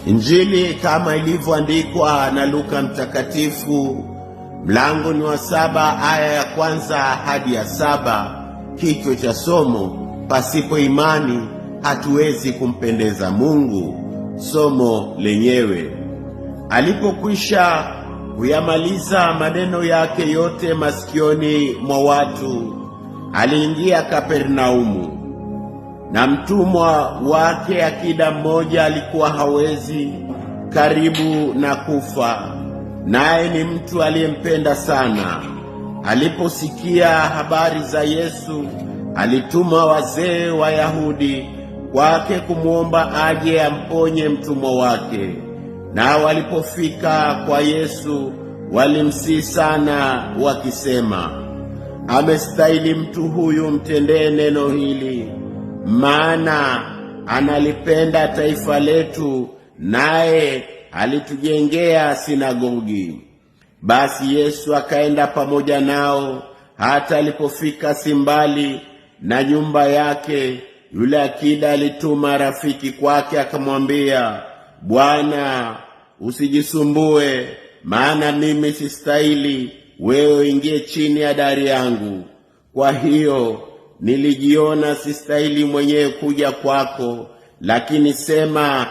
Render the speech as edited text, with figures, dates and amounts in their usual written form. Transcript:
Injili kama ilivyoandikwa na Luka mtakatifu, mlango ni wa 7 aya ya 1 hadi ya 7. Kichwa cha somo: pasipo imani hatuwezi kumpendeza Mungu. Somo lenyewe: alipokwisha kuyamaliza maneno yake yote masikioni mwa watu, aliingia Kapernaumu. Na mtumwa wake akida mmoja alikuwa hawezi, karibu na kufa, naye ni mtu aliyempenda sana. Aliposikia habari za Yesu, alituma wazee wa Yahudi kwake kumwomba aje amponye mtumwa wake. Na walipofika kwa Yesu, walimsihi sana wakisema, amestahili mtu huyu mtendee neno hili, maana analipenda taifa letu, naye alitujengea sinagogi. Basi Yesu akaenda pamoja nao. Hata alipofika simbali na nyumba yake, yule akida alituma rafiki kwake akamwambia, Bwana, usijisumbue, maana mimi sistahili wewe uingie chini ya dari yangu. Kwa hiyo nilijiona sistahili mwenyewe kuja kwako, lakini sema